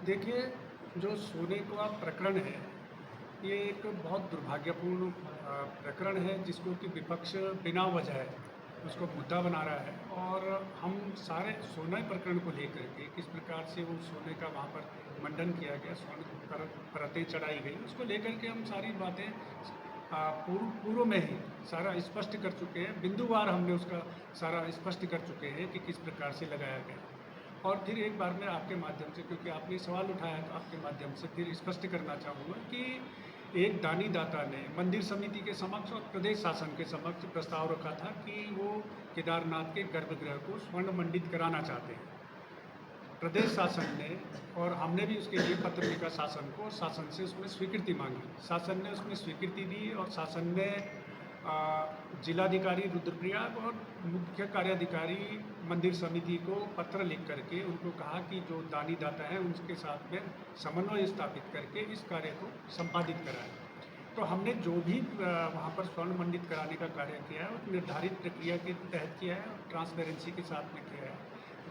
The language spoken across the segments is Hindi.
देखिए, जो सोने का प्रकरण है, ये एक बहुत दुर्भाग्यपूर्ण प्रकरण है जिसको कि विपक्ष बिना वजह उसको मुद्दा बना रहा है। और हम सारे सोने प्रकरण को लेकर के किस प्रकार से वो सोने का वहाँ पर मंडन किया गया, स्वर्ण परतें चढ़ाई गई, उसको लेकर के हम सारी बातें पूर्व में ही सारा स्पष्ट कर चुके हैं। बिंदुवार हमने उसका सारा स्पष्ट कर चुके हैं कि किस प्रकार से लगाया गया। और फिर एक बार मैं आपके माध्यम से, क्योंकि आपने सवाल उठाया, तो आपके माध्यम से फिर स्पष्ट करना चाहूँगा कि एक दानी दाता ने मंदिर समिति के समक्ष और प्रदेश शासन के समक्ष प्रस्ताव रखा था कि वो केदारनाथ के गर्भगृह को स्वर्ण मंडित कराना चाहते हैं। प्रदेश शासन ने, और हमने भी उसके लिए पत्र लिखा शासन को, शासन से उसमें स्वीकृति मांगी। शासन ने उसमें स्वीकृति दी और शासन ने जिलाधिकारी रुद्रप्रयाग और मुख्य कार्याधिकारी मंदिर समिति को पत्र लिख करके उनको कहा कि जो दानी दाता हैं उनके साथ में समन्वय स्थापित करके इस कार्य को संपादित कराएं। तो हमने जो भी वहाँ पर स्वर्ण मंडित कराने का कार्य किया है वो निर्धारित प्रक्रिया के तहत किया है और ट्रांसपेरेंसी के साथ में किया है।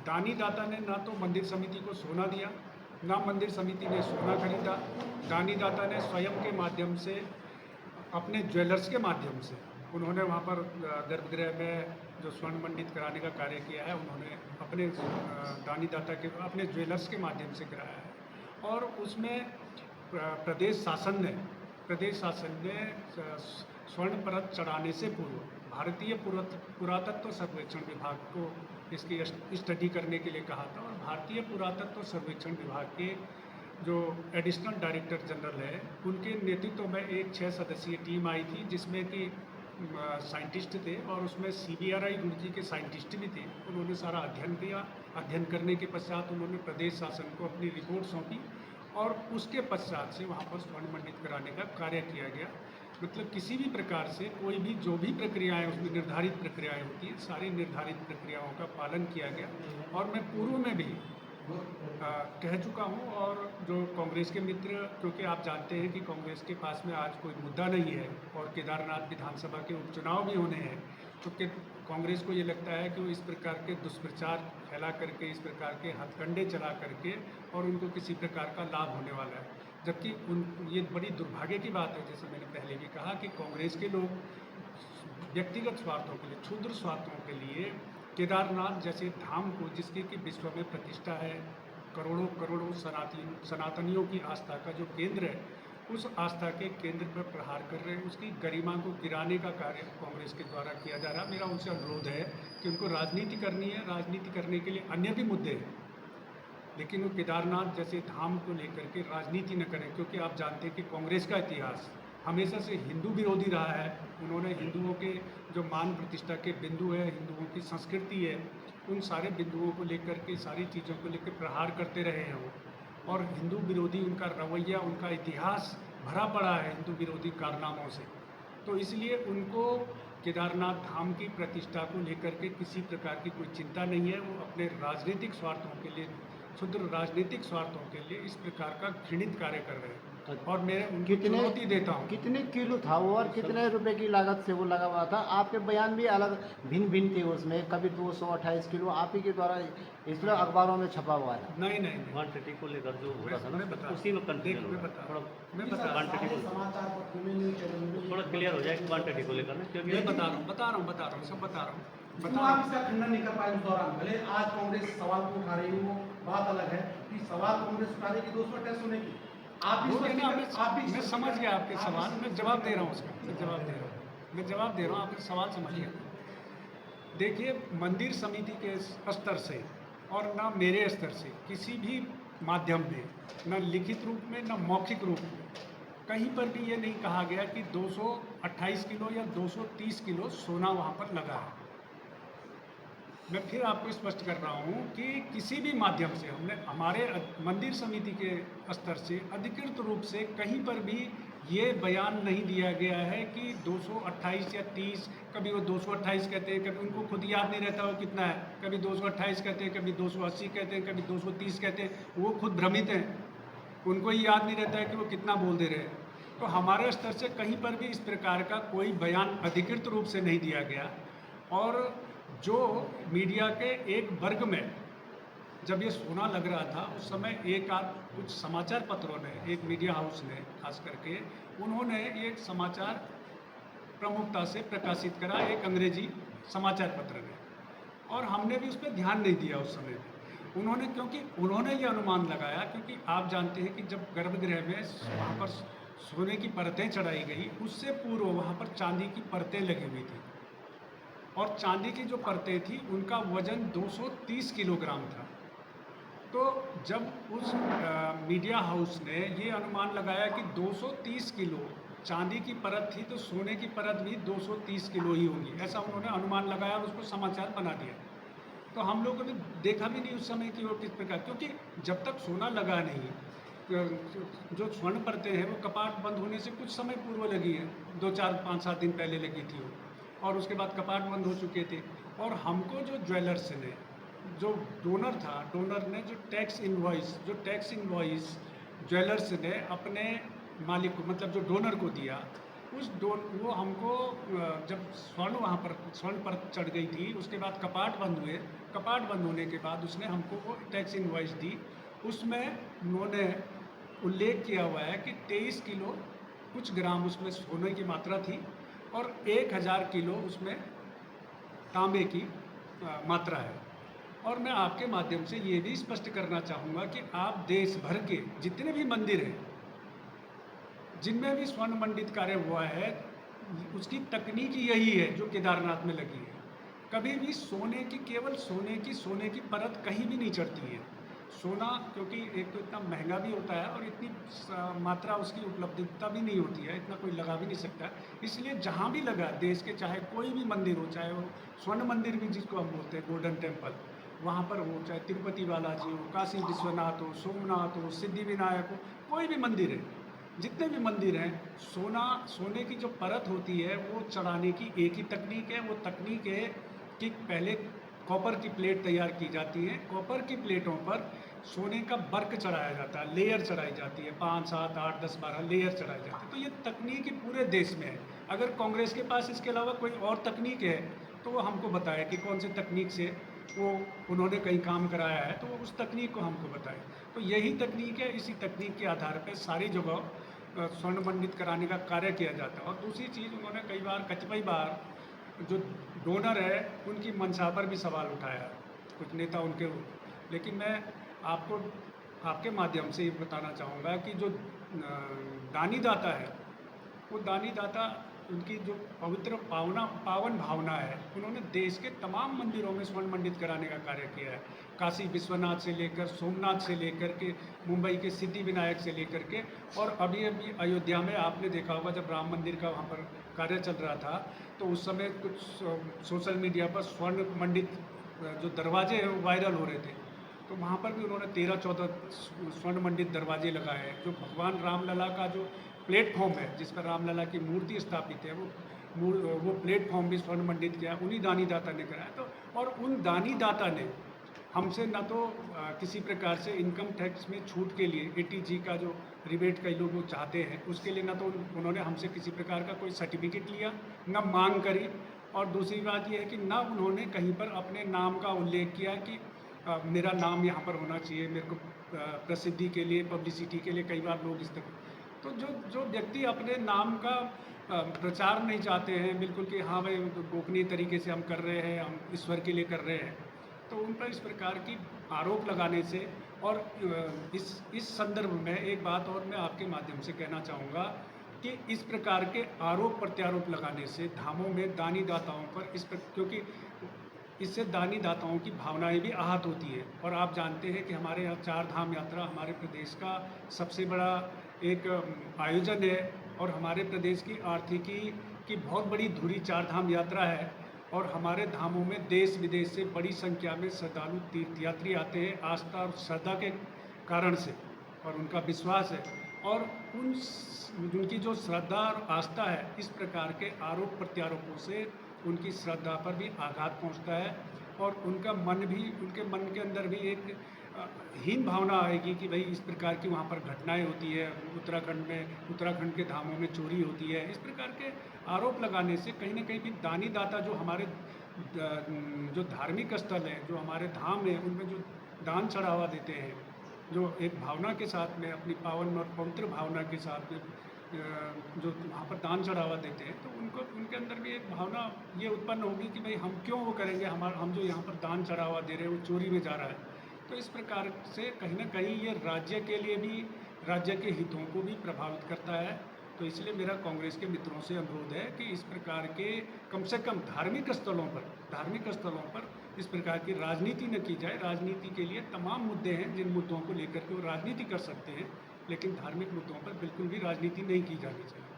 दानी दाता ने ना तो मंदिर समिति को सोना दिया, ना मंदिर समिति ने सोना खरीदा। दानी दाता ने स्वयं के माध्यम से, अपने ज्वेलर्स के माध्यम से उन्होंने वहाँ पर गर्भगृह में जो स्वर्ण मंडित कराने का कार्य किया है, उन्होंने अपने दानी दाता के, अपने ज्वेलर्स के माध्यम से कराया है। और उसमें प्रदेश शासन ने स्वर्ण परत चढ़ाने से पूर्व भारतीय पुरातत्व सर्वेक्षण विभाग को इसकी स्टडी करने के लिए कहा था। और भारतीय पुरातत्व सर्वेक्षण विभाग के जो एडिशनल डायरेक्टर जनरल है, उनके नेतृत्व में एक 6 सदस्यीय टीम आई थी जिसमें कि साइंटिस्ट थे और उसमें CBRI रुड़की के साइंटिस्ट भी थे। उन्होंने सारा अध्ययन किया। अध्ययन करने के पश्चात उन्होंने प्रदेश शासन को अपनी रिपोर्ट सौंपी और उसके पश्चात से वहाँ पर स्वर्ण मंडित कराने का कार्य किया गया। मतलब किसी भी प्रकार से कोई भी जो भी प्रक्रियाएं, उसमें निर्धारित प्रक्रियाएं होती हैं, सारी निर्धारित प्रक्रियाओं का पालन किया गया। और मैं पूर्व में भी कह चुका हूँ। और जो कांग्रेस के मित्र, क्योंकि आप जानते हैं कि कांग्रेस के पास में आज कोई मुद्दा नहीं है और केदारनाथ विधानसभा के उपचुनाव भी होने हैं, तो कांग्रेस को ये लगता है कि वो इस प्रकार के दुष्प्रचार फैला करके, इस प्रकार के हथकंडे चला करके और उनको किसी प्रकार का लाभ होने वाला है। जबकि ये बड़ी दुर्भाग्य की बात है, जैसे मैंने पहले भी कहा, कि कांग्रेस के लोग व्यक्तिगत स्वार्थों के लिए, क्षुद्र स्वार्थों के लिए केदारनाथ जैसे धाम को, जिसकी कि विश्व में प्रतिष्ठा है, करोड़ों करोड़ों सनातनियों की आस्था का जो केंद्र है, उस आस्था के केंद्र पर प्रहार कर रहे हैं। उसकी गरिमा को गिराने का कार्य कांग्रेस के द्वारा किया जा रहा है। मेरा उनसे अनुरोध है कि उनको राजनीति करनी है, राजनीति करने के लिए अन्य भी मुद्दे हैं, लेकिन वो केदारनाथ जैसे धाम को लेकर के राजनीति न करें। क्योंकि आप जानते हैं कि कांग्रेस का इतिहास हमेशा से हिंदू विरोधी रहा है। उन्होंने हिंदुओं के जो मान प्रतिष्ठा के बिंदु है, हिंदुओं की संस्कृति है, उन सारे बिंदुओं को लेकर के, सारी चीज़ों को लेकर प्रहार करते रहे हैं वो। और हिंदू विरोधी उनका रवैया, उनका इतिहास भरा पड़ा है हिंदू विरोधी कारनामों से। तो इसलिए उनको केदारनाथ धाम की प्रतिष्ठा को लेकर के किसी प्रकार की कोई चिंता नहीं है। वो अपने राजनीतिक स्वार्थों के लिए, क्षुद्र राजनीतिक स्वार्थों के लिए इस प्रकार का घृणित कार्य कर रहे हैं। और मैं उनको चुनौती देता हूँ। कितने किलो था वो और कितने रुपए की लागत से वो लगा हुआ था? आपके बयान भी अलग भिन्न भिन्न थे उसमें, कभी 228 किलो आप ही के द्वारा इस तरह अखबारों में छपा हुआ है। नहीं, क्वांटिटी को लेकर जो हो रहा था ना, उसी में कंफ्यूजन हो रहा है। मैं बता क्वांटिटी को थोड़ा क्लियर हो जाए क्वांटिटी को लेकर, क्योंकि मैं बता रहा हूँ, सब बता रहा हूँ। क्यों आप इसका खंडन नहीं कर पाए उस दौरान? भले आज कांग्रेस सवाल को उठा रही हो, बात अलग है कि सवाल कांग्रेस उठा रही कि 228 होने की। आप मैं समझ गया आपके सवाल, मैं जवाब दे रहा हूँ उसका, मैं जवाब दे रहा हूँ, आपके सवाल समझिए। देखिए, मंदिर समिति के स्तर से और ना मेरे स्तर से किसी भी माध्यम में, न लिखित रूप में न मौखिक रूप में, कहीं पर भी ये नहीं कहा गया कि 228 किलो या 230 किलो सोना वहाँ पर लगा है। मैं फिर आपको स्पष्ट कर रहा हूँ कि किसी भी माध्यम से हमने, हमारे मंदिर समिति के स्तर से अधिकृत रूप से कहीं पर भी ये बयान नहीं दिया गया है कि 228 या 30, कभी वो 228 कहते हैं, कभी उनको खुद याद नहीं रहता वो कितना है, कभी 228 कहते हैं, कभी 280 कहते हैं, कभी 230 कहते हैं। वो खुद भ्रमित हैं, उनको ही याद नहीं रहता है कि वो कितना बोल दे रहे हैं। तो हमारे स्तर से कहीं पर भी इस प्रकार का कोई बयान अधिकृत रूप से नहीं दिया गया। और जो मीडिया के एक वर्ग में जब ये सोना लग रहा था उस समय एक आध कुछ समाचार पत्रों ने, एक मीडिया हाउस ने खास करके, उन्होंने ये समाचार प्रमुखता से प्रकाशित करा, एक अंग्रेजी समाचार पत्र ने, और हमने भी उस पर ध्यान नहीं दिया उस समय भी। उन्होंने, क्योंकि उन्होंने ये अनुमान लगाया, क्योंकि आप जानते हैं कि जब गर्भगृह में वहाँ पर सोने की परतें चढ़ाई गई, उससे पूर्व वहाँ पर चांदी की परतें लगी हुई थी, और चांदी की जो परतें थी उनका वजन 230 किलोग्राम था। तो जब उस मीडिया हाउस ने ये अनुमान लगाया कि 230 किलो चांदी की परत थी, तो सोने की परत भी 230 किलो ही होगी, ऐसा उन्होंने अनुमान लगाया और उसको समाचार बना दिया। तो हम लोगों ने देखा भी नहीं उस समय कि वो किस प्रकार, क्योंकि जब तक सोना लगा नहीं, जो स्वर्ण परतें हैं वो कपाट बंद होने से कुछ समय पूर्व लगी है, 2, 4, 5, 7 दिन पहले लगी थी वो, और उसके बाद कपाट बंद हो चुके थे। और हमको जो ज्वेलर्स ने, जो डोनर था, डोनर ने जो टैक्स इन्वॉइस ज्वेलर्स ने अपने मालिक को, मतलब जो डोनर को दिया, वो हमको जब स्वर्ण पर चढ़ गई थी, उसके बाद कपाट बंद हुए, कपाट बंद होने के बाद उसने हमको वो टैक्स इन्वॉइस दी। उसमें उन्होंने उल्लेख किया हुआ है कि 23 किलो कुछ ग्राम उसमें सोने की मात्रा थी और 1000 किलो उसमें तांबे की मात्रा है। और मैं आपके माध्यम से ये भी स्पष्ट करना चाहूँगा कि आप देश भर के जितने भी मंदिर हैं, जिनमें भी स्वर्ण मंडित कार्य हुआ है, उसकी तकनीक यही है जो केदारनाथ में लगी है। कभी भी सोने की, केवल सोने की परत कहीं भी नहीं चढ़ती है। सोना, क्योंकि एक तो इतना महंगा भी होता है और इतनी मात्रा उसकी उपलब्धता भी नहीं होती है, इतना कोई लगा भी नहीं सकता। इसलिए जहाँ भी लगा देश के, चाहे कोई भी मंदिर हो, चाहे वो स्वर्ण मंदिर भी जिसको हम बोलते हैं गोल्डन टेम्पल, वहाँ पर हो, चाहे तिरुपति बालाजी हो, काशी विश्वनाथ हो, सोमनाथ हो, सिद्धि विनायक हो, कोई भी मंदिर है, जितने भी मंदिर हैं, सोने की जो परत होती है वो चढ़ाने की एक ही तकनीक है। वो तकनीक है कि पहले कॉपर की प्लेट तैयार की जाती है, कॉपर की प्लेटों पर सोने का वर्क चढ़ाया जाता है, लेयर चढ़ाई जाती है, 5, 7, 8, 10, 12 लेयर चढ़ाई जाती है। तो ये तकनीक ही पूरे देश में है। अगर कांग्रेस के पास इसके अलावा कोई और तकनीक है तो वो हमको बताए कि कौन सी तकनीक से वो उन्होंने कहीं काम कराया है, तो वो उस तकनीक को हमको बताए। तो यही तकनीक है, इसी तकनीक के आधार पर सारी जगह स्वर्ण मंडित कराने का कार्य किया जाता है। और दूसरी चीज़, उन्होंने कई बार जो डोनर है उनकी मंशा पर भी सवाल उठाया, कुछ नेता उनके। लेकिन मैं आपको आपके माध्यम से ये बताना चाहूँगा कि जो दानी दाता है, वो दानी दाता, उनकी जो पवित्र पावन भावना है, उन्होंने देश के तमाम मंदिरों में स्वर्ण मंडित कराने का कार्य किया है। काशी विश्वनाथ से लेकर, सोमनाथ से लेकर के, मुंबई के सिद्धि विनायक से लेकर के, और अभी अयोध्या में आपने देखा होगा जब राम मंदिर का वहाँ पर कार्य चल रहा था, तो उस समय कुछ सोशल मीडिया पर स्वर्ण मंडित जो दरवाजे हैं वो वायरल हो रहे थे। तो वहाँ पर भी उन्होंने 13-14 स्वर्ण मंडित दरवाजे लगाए हैं। जो भगवान रामलला का जो प्लेटफॉर्म है, जिस पर रामलला की मूर्ति स्थापित है, वो प्लेटफॉर्म भी स्वर्ण मंडित किया, उन्हीं दानी दाता ने कराया। तो और उन दानी दाता ने हमसे न तो किसी प्रकार से इनकम टैक्स में छूट के लिए ATG का जो रिबेट कई लोग चाहते हैं, उसके लिए न तो उन्होंने हमसे किसी प्रकार का कोई सर्टिफिकेट लिया, न मांग करी। और दूसरी बात यह है कि न उन्होंने कहीं पर अपने नाम का उल्लेख किया कि मेरा नाम यहाँ पर होना चाहिए, मेरे को प्रसिद्धि के लिए, पब्लिसिटी के लिए कई बार लोग इस तरह। तो जो व्यक्ति अपने नाम का प्रचार नहीं चाहते हैं बिल्कुल कि हाँ भाई गोपनीय तरीके से हम कर रहे हैं, हम ईश्वर के लिए कर रहे हैं, तो उन पर इस प्रकार की आरोप लगाने से, और इस संदर्भ में एक बात और मैं आपके माध्यम से कहना चाहूँगा कि इस प्रकार के आरोप प्रत्यारोप लगाने से धामों में दानी दाताओं पर क्योंकि इससे दानी दाताओं की भावनाएं भी आहत होती है। और आप जानते हैं कि हमारे यहाँ 4 धाम यात्रा हमारे प्रदेश का सबसे बड़ा एक आयोजन है, और हमारे प्रदेश की आर्थिकी की बहुत बड़ी धुरी 4 धाम यात्रा है। और हमारे धामों में देश विदेश से बड़ी संख्या में श्रद्धालु तीर्थयात्री आते हैं, आस्था और श्रद्धा के कारण से, और उनका विश्वास है। और उनकी जो श्रद्धा और आस्था है, इस प्रकार के आरोप प्रत्यारोपों से उनकी श्रद्धा पर भी आघात पहुंचता है, और उनके मन के अंदर भी एक हीन भावना आएगी कि भाई इस प्रकार की वहाँ पर घटनाएं होती है, उत्तराखंड के धामों में चोरी होती है। इस प्रकार के आरोप लगाने से कहीं ना कहीं भी दानी दाता जो हमारे जो धार्मिक स्थल हैं, जो हमारे धाम हैं, उनमें जो दान चढ़ावा देते हैं, जो एक भावना के साथ में अपनी पावन और पवित्र भावना के साथ में जो वहाँ पर दान चढ़ावा देते हैं, तो उनको उनके अंदर भी एक भावना ये उत्पन्न होगी कि भाई हम क्यों वो करेंगे, हम जो यहाँ पर दान चढ़ावा दे रहे हैं वो चोरी में जा रहा है। तो इस प्रकार से कहीं ना कहीं ये राज्य के लिए भी, राज्य के हितों को भी प्रभावित करता है। तो इसलिए मेरा कांग्रेस के मित्रों से अनुरोध है कि इस प्रकार के कम से कम धार्मिक स्थलों पर इस प्रकार की राजनीति न की जाए। राजनीति के लिए तमाम मुद्दे हैं जिन मुद्दों को लेकर के वो राजनीति कर सकते हैं, लेकिन धार्मिक मुद्दों पर बिल्कुल भी राजनीति नहीं की जानी चाहिए।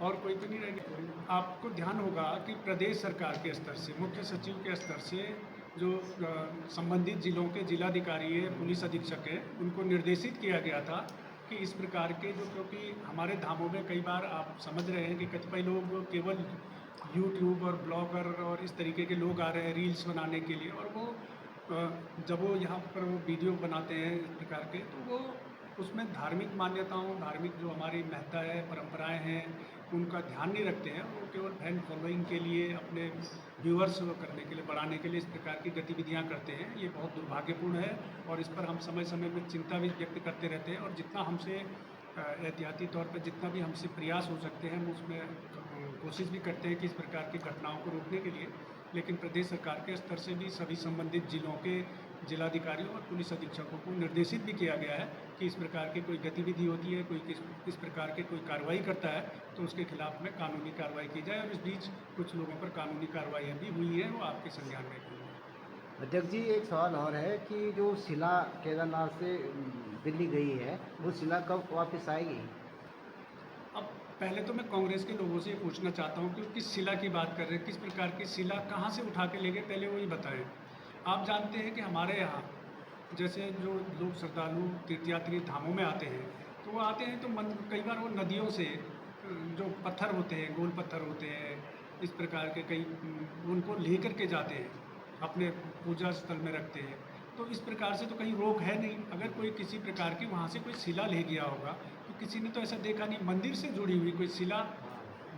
और कोई तो नहीं रहेगा। आपको ध्यान होगा कि प्रदेश सरकार के स्तर से, मुख्य सचिव के स्तर से जो संबंधित जिलों के जिलाधिकारी है, पुलिस अधीक्षक है, उनको निर्देशित किया गया था कि इस प्रकार के जो, क्योंकि हमारे धामों में कई बार आप समझ रहे हैं कि कतिपय लोग केवल यूट्यूब और ब्लॉगर और इस तरीके के लोग आ रहे हैं रील्स बनाने के लिए, और वो जब वो यहाँ पर वो वीडियो बनाते हैं इस प्रकार के, तो वो उसमें धार्मिक मान्यताओं, धार्मिक जो हमारी महत्ता है, परंपराएं हैं, उनका ध्यान नहीं रखते हैं। वो केवल फैन फॉलोइंग के लिए, अपने व्यूअर्स करने के लिए, बढ़ाने के लिए इस प्रकार की गतिविधियां करते हैं। ये बहुत दुर्भाग्यपूर्ण है और इस पर हम समय समय में चिंता भी व्यक्त करते रहते हैं, और जितना हमसे एहतियाती तौर पर जितना भी हमसे प्रयास हो सकते हैं हम उसमें कोशिश भी करते हैं कि इस प्रकार की घटनाओं को रोकने के लिए। लेकिन प्रदेश सरकार के स्तर से भी सभी संबंधित जिलों के जिलाधिकारियों और पुलिस अधीक्षकों को निर्देशित भी किया गया है कि इस प्रकार की कोई गतिविधि होती है, कोई इस प्रकार के कोई कार्रवाई करता है तो उसके खिलाफ में कानूनी कार्रवाई की जाए। और इस बीच कुछ लोगों पर कानूनी कार्रवाइयाँ भी हुई हैं, वो आपके संज्ञान में हुई हैं। अध्यक्ष जी, एक सवाल और है कि जो शिला केदारनाथ से दिल्ली गई है, वो शिला कब वापस आएगी? अब पहले तो मैं कांग्रेस के लोगों से ये पूछना चाहता हूँ कि किस शिला की बात कर रहे हैं, किस प्रकार की शिला कहाँ से उठा के ले गए, पहले वही बताएं। आप जानते हैं कि हमारे यहाँ जैसे जो लोग श्रद्धालु तीर्थयात्री धामों में आते हैं, तो वो आते हैं तो कई बार वो नदियों से जो पत्थर होते हैं, गोल पत्थर होते हैं, इस प्रकार के कई उनको ले कर के जाते हैं, अपने पूजा स्थल में रखते हैं। तो इस प्रकार से तो कहीं रोक है नहीं। अगर कोई किसी प्रकार की वहाँ से कोई शिला ले गया होगा तो किसी ने तो ऐसा देखा नहीं। मंदिर से जुड़ी हुई कोई शिला,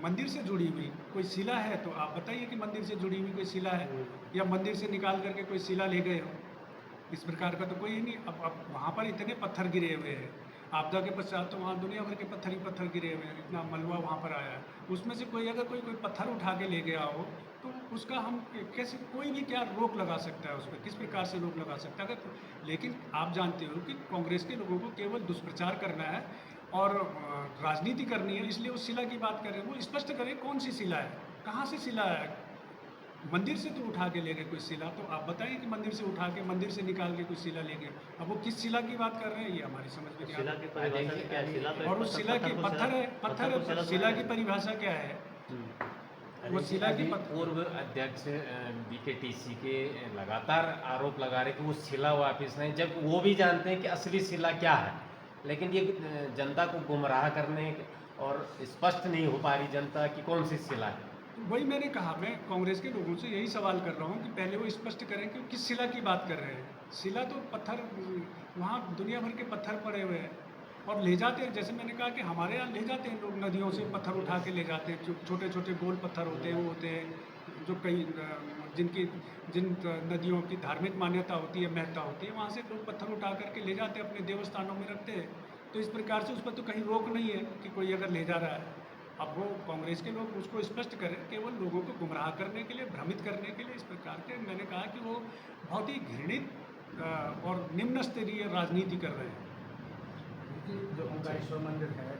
मंदिर से जुड़ी हुई कोई शिला है तो आप बताइए कि मंदिर से जुड़ी हुई कोई शिला है, या मंदिर से निकाल करके कोई शिला ले गए हो। इस प्रकार का तो कोई नहीं। अब वहाँ पर इतने पत्थर गिरे हुए हैं, आपदा के पश्चात तो वहाँ दुनिया भर के पत्थर ही पत्थर गिरे हुए हैं, इतना मलबा वहाँ पर आया है। उसमें से कोई अगर कोई पत्थर उठा के ले गया हो तो उसका हम कैसे, कोई भी क्या रोक लगा सकता है उस पर, किस प्रकार से रोक लगा सकता है? अगर लेकिन आप जानते हो कि कांग्रेस के लोगों को केवल दुष्प्रचार करना है और राजनीति करनी है, इसलिए उस शिला की बात कर रहे हैं। वो स्पष्ट करें कौन सी शिला है, कहाँ से शिला है। मंदिर से तो उठा के ले गए कोई शिला, तो आप बताइए कि मंदिर से उठा के, मंदिर से निकाल के कोई शिला ले गए। अब वो किस शिला की बात कर रहे हैं ये हमारी समझ में नहीं शिला आता। की परिभाषा क्या है? शिला तो और उस शिला की पत्थर है, पत्थर है, शिला की परिभाषा क्या है? वो शिला की पूर्व अध्यक्ष बीकेटीसी के लगातार आरोप लगा रहे कि वो शिला वापस नहीं, जब वो भी जानते हैं कि असली शिला क्या है, लेकिन ये जनता को गुमराह करने और स्पष्ट नहीं हो पा रही जनता कि कौन सी शिला है। वही मैंने कहा, मैं कांग्रेस के लोगों से यही सवाल कर रहा हूँ कि पहले वो स्पष्ट करें कि किस शिला की बात कर रहे हैं। शिला तो पत्थर, वहाँ दुनिया भर के पत्थर पड़े हुए हैं और ले जाते हैं। जैसे मैंने कहा कि हमारे यहाँ ले जाते हैं लोग, नदियों से पत्थर उठा के ले जाते हैं। छोटे छोटे गोल पत्थर होते हैं, वो होते हैं जो कई जिन नदियों की धार्मिक मान्यता होती है, महत्ता होती है, वहाँ से लोग पत्थर उठा करके ले जाते हैं, अपने देवस्थानों में रखते हैं। तो इस प्रकार से उस पर तो कहीं रोक नहीं है कि कोई अगर ले जा रहा है। अब वो कांग्रेस के लोग उसको स्पष्ट करें, केवल लोगों को गुमराह करने के लिए, भ्रमित करने के लिए इस प्रकार के, मैंने कहा कि वो बहुत ही घृणित और निम्न स्तरीय राजनीति कर रहे हैं। जो ओंकारेश्वर मंदिर है